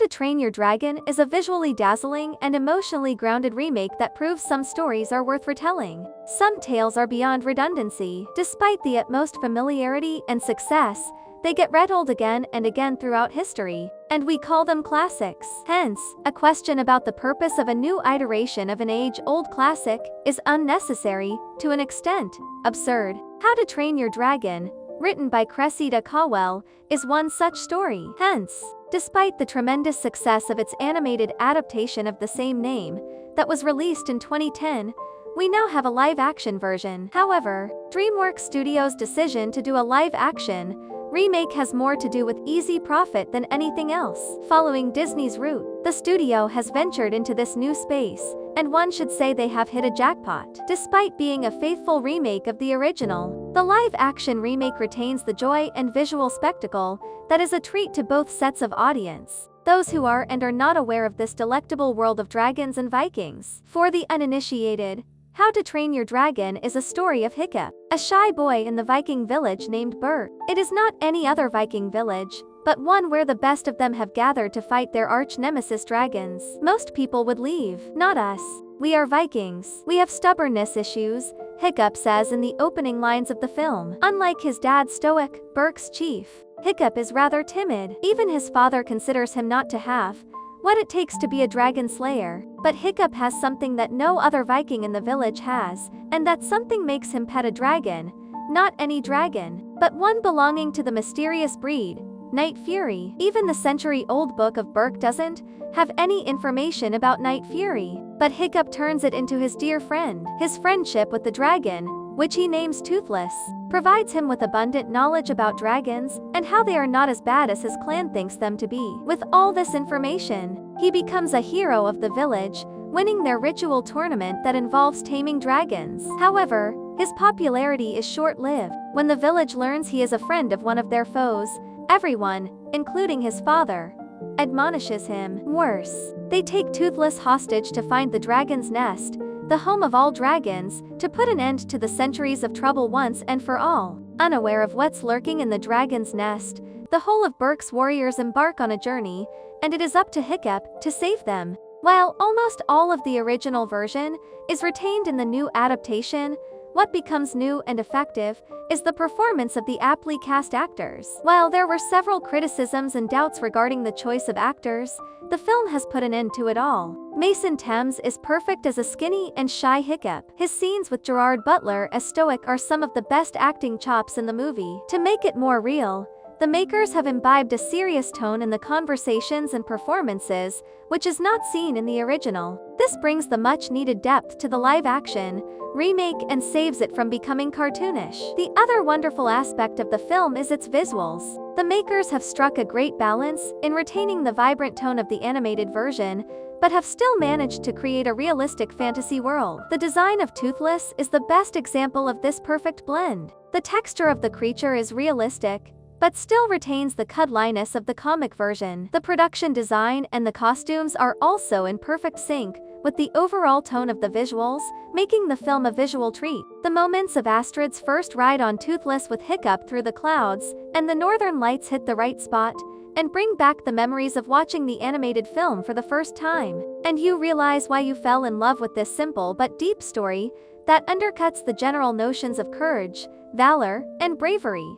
to Train Your Dragon is a visually dazzling and emotionally grounded remake that proves some stories are worth retelling. Some tales are beyond redundancy. Despite the utmost familiarity and success, they get retold again and again throughout history, and we call them classics. Hence, a question about the purpose of a new iteration of an age-old classic is unnecessary, to an extent, absurd. How to Train Your Dragon, written by Cressida Cowell, is one such story. Hence, despite the tremendous success of its animated adaptation of the same name, that was released in 2010, we now have a live-action version. However, DreamWorks Studios' decision to do a live-action remake has more to do with easy profit than anything else. Following Disney's route, the studio has ventured into this new space, and one should say they have hit a jackpot. Despite being a faithful remake of the original, the live-action remake retains the joy and visual spectacle that is a treat to both sets of audience, those who are and are not aware of this delectable world of dragons and Vikings. For the uninitiated, How to Train Your Dragon is a story of Hiccup, a shy boy in the Viking village named Berk. It is not any other Viking village, but one where the best of them have gathered to fight their arch-nemesis dragons. Most people would leave. Not us. We are Vikings. We have stubbornness issues, Hiccup says in the opening lines of the film. Unlike his dad Stoic, Berk's chief, Hiccup is rather timid. Even his father considers him not to have what it takes to be a dragon slayer. But Hiccup has something that no other Viking in the village has, and that something makes him pet a dragon. Not any dragon, but one belonging to the mysterious breed, Night Fury. Even the century-old book of Berk doesn't have any information about Night Fury, but Hiccup turns it into his dear friend. His friendship with the dragon, which he names Toothless, provides him with abundant knowledge about dragons and how they are not as bad as his clan thinks them to be. With all this information, he becomes a hero of the village, winning their ritual tournament that involves taming dragons. However, his popularity is short-lived. When the village learns he is a friend of one of their foes, everyone, including his father, admonishes him. Worse, they take Toothless hostage to find the dragon's nest, the home of all dragons, to put an end to the centuries of trouble once and for all. Unaware of what's lurking in the dragon's nest, the whole of Berk's warriors embark on a journey, and it is up to Hiccup to save them. While almost all of the original version is retained in the new adaptation, what becomes new and effective is the performance of the aptly cast actors. While there were several criticisms and doubts regarding the choice of actors, the film has put an end to it all. Mason Thames is perfect as a skinny and shy Hiccup. His scenes with Gerard Butler as Stoic are some of the best acting chops in the movie. To make it more real, the makers have imbibed a serious tone in the conversations and performances, which is not seen in the original. This brings the much-needed depth to the live-action remake and saves it from becoming cartoonish. The other wonderful aspect of the film is its visuals. The makers have struck a great balance in retaining the vibrant tone of the animated version, but have still managed to create a realistic fantasy world. The design of Toothless is the best example of this perfect blend. The texture of the creature is realistic, but still retains the cuddliness of the comic version. The production design and the costumes are also in perfect sync with the overall tone of the visuals, making the film a visual treat. The moments of Astrid's first ride on Toothless with Hiccup through the clouds, and the northern lights hit the right spot, and bring back the memories of watching the animated film for the first time. And you realize why you fell in love with this simple but deep story that undercuts the general notions of courage, valor, and bravery.